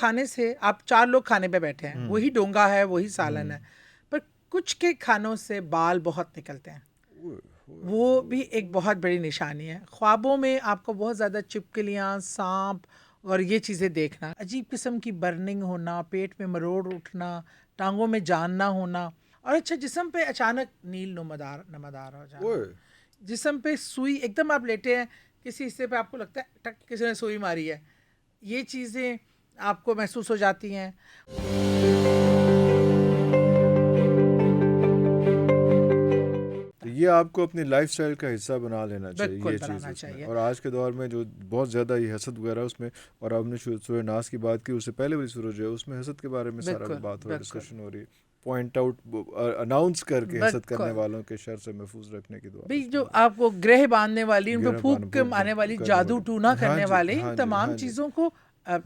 کھانے سے آپ 4 لوگ کھانے پہ بیٹھے ہیں, وہی ڈونگا ہے, وہی سالن ہے, پر کچھ کے کھانوں سے بال بہت نکلتے ہیں. وہ بھی ایک بہت بڑی نشانی ہے. خوابوں میں آپ کو بہت زیادہ چپکلیاں, سانپ اور یہ چیزیں دیکھنا, عجیب قسم کی برننگ ہونا, پیٹ میں مروڑ اٹھنا, ٹانگوں میں جان نہ ہونا, اور اچھا جسم پہ اچانک نیل نمدار ہو جانا, جسم پہ سوئی, ایک دم آپ لیٹے ہیں, کسی حصے پہ آپ کو لگتا ہے ٹک کسی نے سوئی ماری ہے, یہ چیزیں آپ کو محسوس ہو جاتی ہیں. یہ آپ کو اپنی لائف سٹائل کا حصہ بنا لینا چاہیے, بالکل یہ بنانا چیز اس میں. چاہیے. اور آج کے دور میں جو بہت زیادہ یہ حسد وغیرہ اس میں, اور آپ نے سورہ ناس کی بات کی, اس سے پہلے والی سورہ جو ہے اس میں حسد کے بارے میں سارا بات ہو رہی, ڈسکشن ہو رہی, پوائنٹ آؤٹ اناؤنس کر کے حسد کرنے والوں کے شر سے محفوظ رکھنے کی دعا. بھئی جو آپ کو گرہ باندھنے والی, ان پہ پھونک کے آنے والی, جادو ٹونا کرنے والے, ان تمام چیزوں کو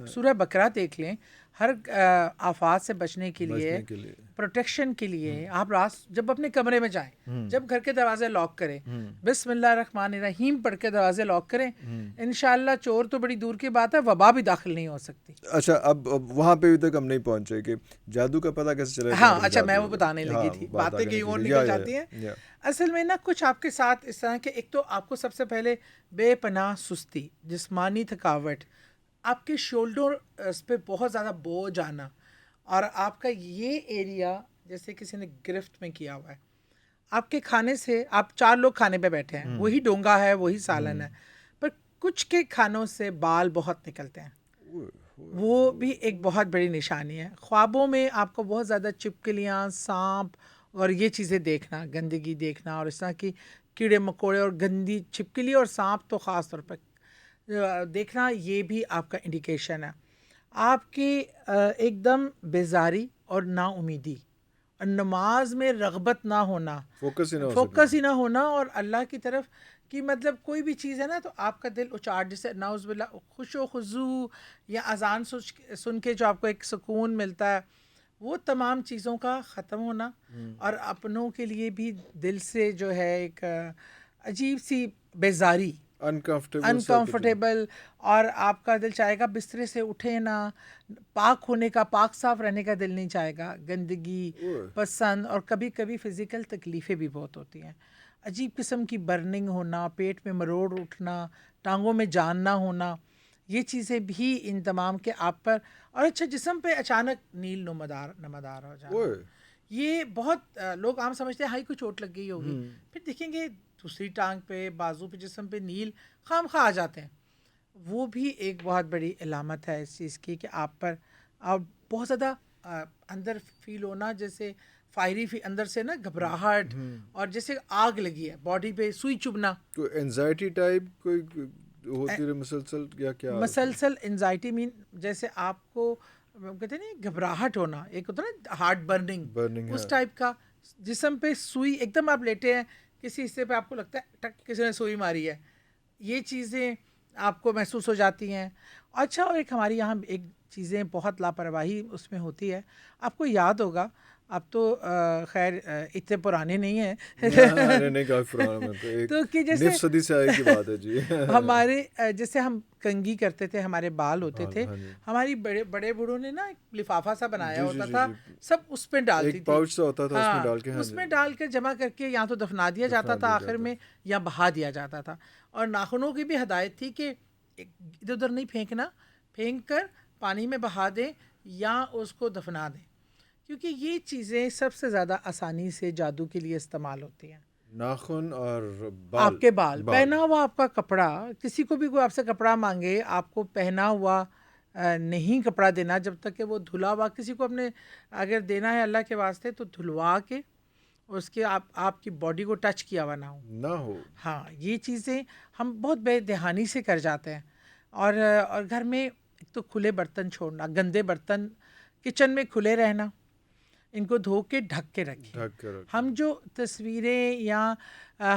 سورہ بقرہ دیکھ لیں. ہر آفات سے بچنے کے لیے, پروٹیکشن کے لیے, آپ جب اپنے کمرے میں جائیں, جب گھر کے دروازے لاک کریں, بسم اللہ الرحمن الرحیم پڑھ کے دروازے لاک کریں, انشاءاللہ چور تو بڑی دور کی بات ہے, وبا بھی داخل نہیں ہو سکتی. اچھا, اب وہاں پہ ابھی تک ہم نہیں پہنچے کہ جادو کا پتہ کیسے چلے. ہاں اچھا, میں وہ بتانے لگی تھی, باتیں کہیں اور نکل جاتی ہیں. اصل میں نا کچھ آپ کے ساتھ اس طرح کے, ایک تو آپ کو سب سے پہلے بے پناہ سستی, جسمانی تھکاوٹ, آپ کے شولڈر پہ بہت زیادہ بوجھ آنا, اور آپ کا یہ ایریا جیسے کسی نے گرفت میں کیا ہوا ہے. آپ کے کھانے سے, آپ 4 لوگ کھانے پہ بیٹھے ہیں, وہی ڈونگا ہے, وہی سالن ہے, پر کچھ کے کھانوں سے بال بہت نکلتے ہیں. وہ بھی ایک بہت بڑی نشانی ہے. خوابوں میں آپ کو بہت زیادہ چپکلیاں, سانپ اور یہ چیزیں دیکھنا, گندگی دیکھنا, اور اس طرح کی کیڑے مکوڑے اور گندی چھپکلی اور سانپ تو خاص طور پر دیکھنا, یہ بھی آپ کا انڈیکیشن ہے. آپ کی ایک دم بیزاری اور نا امیدی, اور نماز میں رغبت نہ ہونا, فوکس ہی نہ ہونا, اور اللہ کی طرف کی, مطلب کوئی بھی چیز ہے نا تو آپ کا دل اچاٹ, جیسے نعوذ باللہ خوش و خضوع یا اذان سن کے جو آپ کو ایک سکون ملتا ہے, وہ تمام چیزوں کا ختم ہونا, اور اپنوں کے لیے بھی دل سے جو ہے ایک عجیب سی بیزاری, انکمفرٹیبل, اور آپ کا دل چاہے گا بسترے سے اٹھے نا, پاک ہونے کا, پاک صاف رہنے کا دل نہیں چاہے گا, گندگی پسند, اور کبھی کبھی فزیکل تکلیفیں بھی بہت ہوتی ہیں, عجیب قسم کی برننگ ہونا, پیٹ میں مروڑ اٹھنا, ٹانگوں میں جان نہ ہونا, یہ چیزیں بھی ان تمام کے آپ پر, اور اچھا جسم پہ اچانک نیل نمدار ہو جانا. یہ بہت لوگ عام سمجھتے ہیں ہائی کو چوٹ لگ گئی ہوگی, پھر دیکھیں گے دوسری ٹانگ پہ, بازو پہ, جسم پہ نیل خام خواہ آ جاتے ہیں. وہ بھی ایک بہت بڑی علامت ہے اس چیز کی کہ آپ پر بہت زیادہ اندر فیل ہونا, جیسے فائری اندر سے نا گھبراہٹ, اور جیسے آگ لگی ہے باڈی پہ, سوئی چبھنا, کوئی اینزائٹی ٹائپ کوئی ہوتی ہے مسلسل, یا کیا مسلسل انزائٹی, مین جیسے آپ کو کہتے ہیں نا گھبراہٹ ہونا, ایک ہوتا ہے نا ہارٹ برننگ, اس ٹائپ کا, جسم پہ سوئی, ایک دم آپ لیٹے ہیں, کسی حصے پہ آپ کو لگتا ہے ٹک کسی نے سوئی ماری ہے, یہ چیزیں آپ کو محسوس ہو جاتی ہیں. اچھا, اور ایک ہماری یہاں ایک چیزیں بہت لاپرواہی اس میں ہوتی ہے, آپ کو یاد ہوگا, اب تو خیر اتنے پرانے نہیں ہیں, تو کہ جیسے صدی سے آئے کی بات ہے جی, ہمارے جیسے ہم کنگھی کرتے تھے, ہمارے بال ہوتے تھے, ہماری بڑے بوڑھوں نے نا ایک لفافہ سا بنایا ہوتا تھا, سب اس پہ ڈالتی تھی, پاؤچ سا ہوتا تھا, اس میں ڈال کے, اس میں ڈال کے جمع کر کے یا تو دفنا دیا جاتا تھا آخر میں, یا بہا دیا جاتا تھا. اور ناخنوں کی بھی ہدایت تھی کہ ادھر ادھر نہیں پھینکنا, پھینک کر پانی میں بہا دیں یا اس کو دفنا دیں, کیونکہ یہ چیزیں سب سے زیادہ آسانی سے جادو کے لیے استعمال ہوتی ہیں. ناخن اور آپ کے بال, پہنا ہوا آپ کا کپڑا, کسی کو بھی کوئی آپ سے کپڑا مانگے, آپ کو پہنا ہوا نہیں کپڑا دینا جب تک کہ وہ دھلا ہوا, کسی کو اپنے اگر دینا ہے اللہ کے واسطے تو دھلوا کے اس کے آپ کی باڈی کو ٹچ کیا ہوا نہ ہو. ہاں, یہ چیزیں ہم بہت بے دہانی سے کر جاتے ہیں. اور گھر میں ایک تو کھلے برتن چھوڑنا, گندے برتن کچن میں کھلے رہنا, ان کو دھو کے ڈھک کے رکھیں. ہم جو تصویریں یا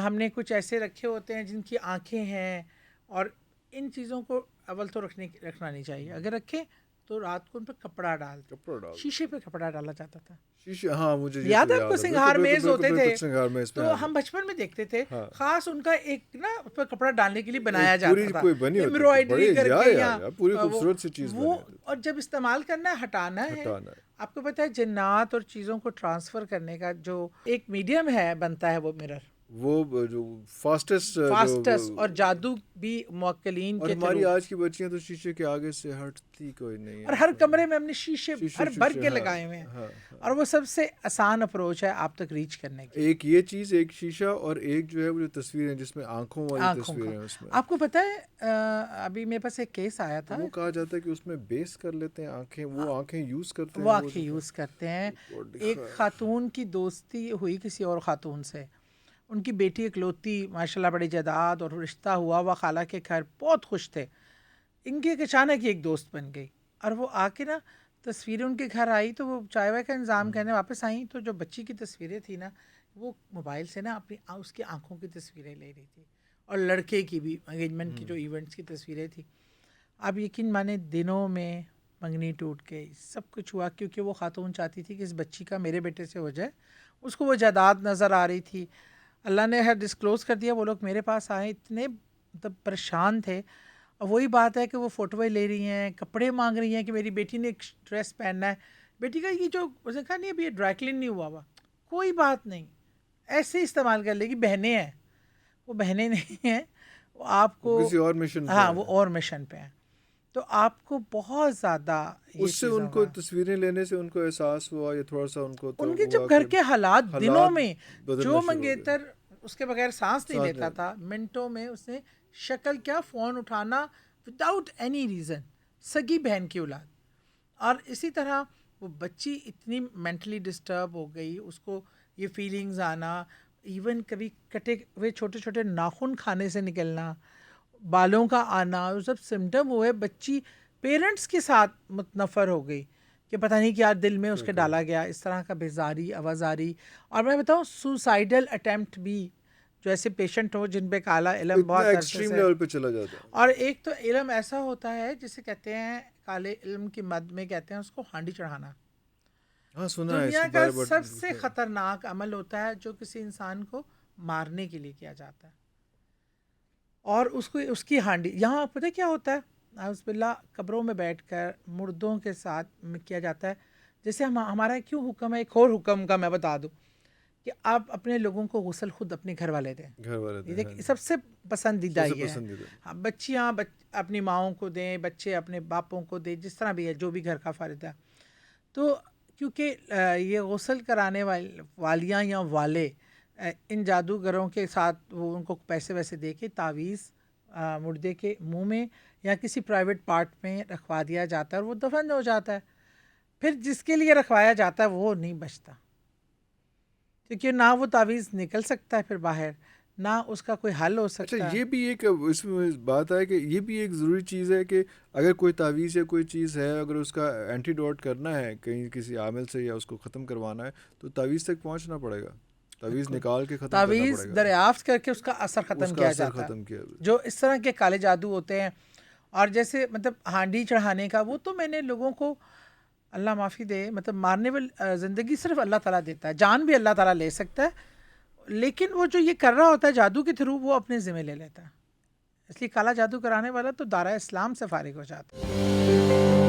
ہم نے کچھ ایسے رکھے ہوتے ہیں جن کی آنکھیں ہیں, اور ان چیزوں کو اول تو رکھنا نہیں چاہیے, اگر رکھیں تو رات کو ان پہ کپڑا ڈال شیشے پہ کپڑا ڈالا جاتا تھا. ہاں مجھے یاد ہے آپ کو سنگھار میز ہوتے تھے تو ہم بچپن میں دیکھتے تھے, خاص ان کا ایک نا اس پہ کپڑا ڈالنے کے لیے بنایا جاتا تھا, ایمبرائڈری کر کے پوری خوبصورت سی چیز وہ, اور جب استعمال کرنا ہے ہٹانا ہے. آپ کو پتہ ہے جنات اور چیزوں کو ٹرانسفر کرنے کا جو ایک میڈیم ہے بنتا ہے وہ مرر, وہ جو فاسٹسٹ اور جادو بھی موکلین کے. ہماری آج کی بچیاں تو شیشے کے آگے سے ہٹتی کوئی نہیں ہے, اور ہر کمرے میں ہم نے شیشے ہر بھر کے لگائے ہوئے ہیں, اور وہ سب سے آسان اپروچ ہے آپ تک ریچ کرنے کی. ایک یہ چیز, ایک شیشہ, اور ایک جو ہے وہ جو تصویریں جس میں آنکھوں والی تصویریں ہیں اس میں. آپ کو پتہ ہے ابھی میرے پاس ایک کیس آیا تھا, وہ کہا جاتا ہے کہ اس میں بیس کر لیتے ہیں آنکھیں, وہ آنکھیں یوز کرتے ہیں, وہ آنکھیں یوز کرتے ہیں. ایک خاتون کی دوستی ہوئی کسی اور خاتون سے, ان کی بیٹی اکلوتی ماشاءاللہ بڑی جائیداد اور رشتہ ہوا ہوا خالہ کے گھر, بہت خوش تھے. ان کی ایک اچانک ایک دوست بن گئی, اور وہ آ کے نا تصویریں ان کے گھر آئی تو وہ چائے وائے کا انتظام کرنے واپس آئیں, تو جو بچی کی تصویریں تھیں نا وہ موبائل سے نا اپنی اس کی آنکھوں کی تصویریں لے رہی تھی, اور لڑکے کی بھی انگیجمنٹ کی جو ایونٹس کی تصویریں تھیں. اب یقین مانے دنوں میں منگنی ٹوٹ گئی, سب کچھ ہوا, کیونکہ وہ خاتون چاہتی تھی کہ اس بچی کا میرے بیٹے سے ہو جائے. اس کو وہ جائیداد نظر آ رہی تھی. اللہ نے ڈسکلوز کر دیا, وہ لوگ میرے پاس آئے, اتنے مطلب پریشان تھے. اور وہی بات ہے کہ وہ فوٹویں لے رہی ہیں, کپڑے مانگ رہی ہیں کہ میری بیٹی نے ایک ڈریس پہننا ہے. بیٹی کا یہ جو اس نے کہا نہیں ابھی یہ ڈرائی کلین نہیں ہوا, کوئی بات نہیں, ایسے استعمال کر لے گی. بہنیں ہیں, وہ بہنیں نہیں ہیں, وہ آپ کو کسی اور مشن, ہاں وہ اور مشن پہ ہیں. تو آپ کو بہت زیادہ اس سے ان کو تصویریں لینے سے ان کو احساس ہوا, یا تھوڑا سا ان کو ان کے جب گھر کے حالات دنوں میں, جو منگیتر اس کے بغیر سانس نہیں لیتا تھا, منٹوں میں اس نے شکل کیا, فون اٹھانا وداؤٹ اینی ریزن, سگی بہن کی اولاد. اور اسی طرح وہ بچی اتنی مینٹلی ڈسٹرب ہو گئی, اس کو یہ فیلنگز آنا, ایون کبھی کٹے ہوئے چھوٹے چھوٹے ناخن کھانے سے نکلنا, بالوں کا آنا, وہ سب سمٹم ہوئے. بچی پیرنٹس کے ساتھ متنفر ہو گئی کہ پتہ نہیں کیا دل میں اس کے ڈالا گیا, اس طرح کا بیزاری آوازاری. اور میں بتاؤں سوسائڈل اٹیمپٹ بھی, جو ایسے پیشنٹ ہو جن پہ کالا علم بہت ایکسٹریم لیول پہ چلا جاتا ہے. اور ایک تو علم ایسا ہوتا ہے جسے کہتے ہیں کالے علم کی مد میں کہتے ہیں اس کو ہانڈی چڑھانا. دنیا کا سب سے خطرناک عمل ہوتا ہے جو کسی انسان کو مارنے کے لیے کیا جاتا ہے, اور اس کی ہانڈی. یہاں پتہ کیا ہوتا ہے, اعوذ باللہ, قبروں میں بیٹھ کر مردوں کے ساتھ کیا جاتا ہے. جیسے ہمارا کیوں حکم ہے, ایک اور حکم کا میں بتا دوں کہ آپ اپنے لوگوں کو غسل خود اپنے گھر والے دیں. سب سے پسندیدہ یہ ہے. بچیاں اپنی ماؤں کو دیں, بچے اپنے باپوں کو دیں, جس طرح بھی ہے, جو بھی گھر کا فرد ہے. تو کیونکہ یہ غسل کرانے والیاں یا والے ان جادوگروں کے ساتھ وہ ان کو پیسے ویسے دے کے تعویذ مردے کے منہ میں یا کسی پرائیویٹ پارٹ میں رکھوا دیا جاتا ہے, اور وہ دفن ہو جاتا ہے. پھر جس کے لیے رکھوایا جاتا ہے وہ نہیں بچتا, کیونکہ نہ وہ تعویذ نکل سکتا ہے پھر باہر, نہ اس کا کوئی حل ہو سکتا ہے. اچھا, یہ بھی ایک اس میں بات ہے کہ یہ بھی ایک ضروری چیز ہے کہ اگر کوئی تعویذ یا کوئی چیز ہے, اگر اس کا اینٹی ڈوٹ کرنا ہے کہیں کسی عامل سے یا اس کو ختم کروانا ہے, تو تعویذ تک پہنچنا پڑے گا, تعویذ نکال کے ختم کرنا پڑے گا, تعویذ دریافت کر کے اس کا اثر ختم کیا جاتا ہے. جو اس طرح کے کالے جادو ہوتے ہیں, اور جیسے مطلب ہانڈی چڑھانے کا, وہ تو میں نے لوگوں کو, اللہ معافی دے, مطلب مارنے والی زندگی صرف اللہ تعالیٰ دیتا ہے, جان بھی اللہ تعالیٰ لے سکتا ہے, لیکن وہ جو یہ کر رہا ہوتا ہے جادو کے تھرو, وہ اپنے ذمہ لے لیتا ہے. اس لیے کالا جادو کرانے والا تو دائرہ اسلام سے فارغ ہو جاتا ہے.